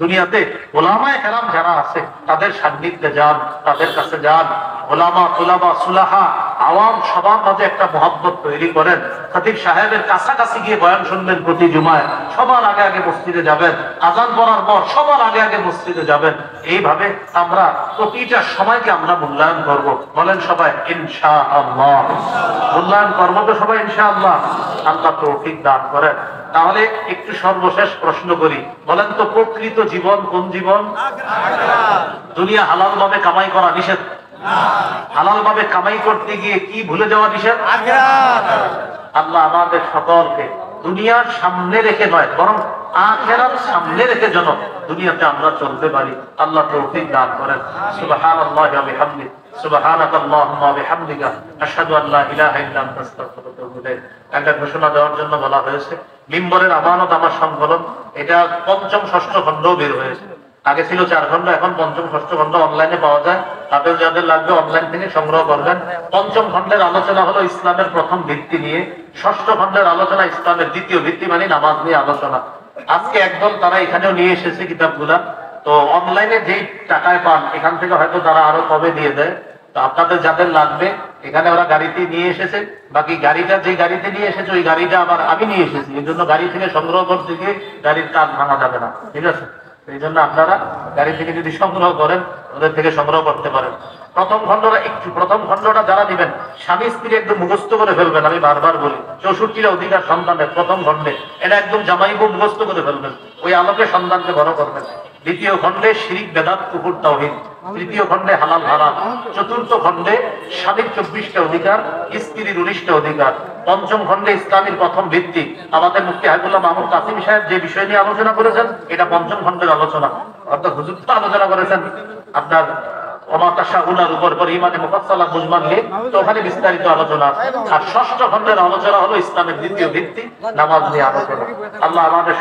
দুনিয়াতে ওলামায়ে কেরাম যারা আছে তাদের সান্নিধ্যে যান, তাদের কাছে যান। ওলামা তুলাবা সুলাহা আওয়াম সবার মাঝে একটা মহব্বত তৈরি করেন। খতিব সাহেবের কাছাকাছি গিয়ে বয়ান শুনবেন প্রতি জুমায়, সবার আগে আগে মসজিদে যাবেন, আজান পড়ার পর সবার আগে আগে মসজিদে যাবেন। এইভাবে আমরা প্রতিটা সময়কে আমরা মূল্যায়ন করব। বলেন সবাই ইনশাআল্লাহ। মূল্যায়ন করব তো সবাই ইনশাআল্লাহ। আল্লাহ তৌফিক দান করেন। তাহলে একটু সর্বশেষ প্রশ্ন করি, বলেন তো প্রকৃত জীবন কোন জীবন? দুনিয়া হালাল ভাবে কামাই করা নিষেধ। হালাল ভাবে কামাই করতে গিয়ে কি ভুলে যাওয়া নিষেধ? আল্লাহ আমাদের সকলকে দুনিয়ার সামনে রেখে নয়, বরং আখিরাত সামনে রেখে যেন দুনিয়াতে আমরা চলতে পারি। আল্লাহ তৌফিক দান করেন। সুবহানাল্লাহি ওয়া বিহামদিহি, সুবহানাকাল্লাহুম্মা ওয়া বিহামদিকা, আশহাদু আল্লা ইলাহা ইল্লা আনতা, আস্তাগফিরুকা ওয়া আতুবু ইলাইক। একটা ঘোষণা দেওয়ার জন্য বলা হয়েছে, মিম্বরের আমানত আমার সংকলন, এটা পঞ্চম ষষ্ঠ খণ্ডও বের হয়েছে। আগে ছিল 4 খণ্ড, এখন পঞ্চম ষষ্ঠ খণ্ড অনলাইনে পাওয়া যায়। তাদের যাদের লাগবে অনলাইন থেকে সংগ্রহ করবেন। পঞ্চম খণ্ডের আলোচনা হলো ইসলামের প্রথম ভিত্তি নিয়ে, ষষ্ঠ খণ্ডের আলোচনা ইসলামের দ্বিতীয় ভিত্তি মানে নামাজ নিয়ে আলোচনা। আজকে একদল তারা এখানেও নিয়ে এসেছে কিতাবগুলা, তো অনলাইনে যেই টাকায় পান এখান থেকে হয়তো তারা আরো কমে দিয়ে দেয়। তো আপনাদের যাদের লাগবে এখানে ওরা গাড়িতে নিয়ে এসেছে, বাকি গাড়িটা যে গাড়িতে নিয়ে এসেছে ওই গাড়িটা আবার আমি নিয়ে এসেছি, এই জন্য গাড়ি থেকে সংগ্রহ করতে গিয়ে গাড়ির কাজ ভাঙা যাবে না, ঠিক আছে? এই জন্য আপনারা গাড়ি থেকে যদি সংগ্রহ করেন ওদের থেকে সংগ্রহ করতে পারেন। প্রথম খণ্ডটা যারা দিবেন স্বামী স্ত্রী একদম মুখস্থ করে ফেলবেন। আমি বারবার বলি 64টা অধিকার সন্তানের প্রথম খণ্ডে, এটা একদম জামাইবু মুখস্থ করে ফেলবেন, ওই আলোকে সন্তানকে বড় করবেন। দ্বিতীয় খণ্ডে শিরিক বেদাত কুফর তাওহীদ, তৃতীয় খণ্ডে হালাল হারাম, চতুর্থ খণ্ডে স্বামীর 24টা অধিকার, স্ত্রীর 19টা অধিকার, পঞ্চম খণ্ডে ইসলামের প্রথম ভিত্তি। আমাদের মুফতি হাবিবুল্লাহ মাহমুদ কাসিম সাহেব যে বিষয় নিয়ে আলোচনা করেছেন এটা পঞ্চম খণ্ডের আলোচনা। অর্থাৎ হুজুর তো আলোচনা করেছেন আপনার ওমাতাশাউনার উপর ইমানে মুফাসসালা মুজমাল নিয়ে, তো ওখানে বিস্তারিত আলোচনা। আর ষষ্ঠ খণ্ডের আলোচনা হলো ইসলামের দ্বিতীয় ভিত্তি নামাজ নিয়ে আলোচনা। আল্লাহ আমাদের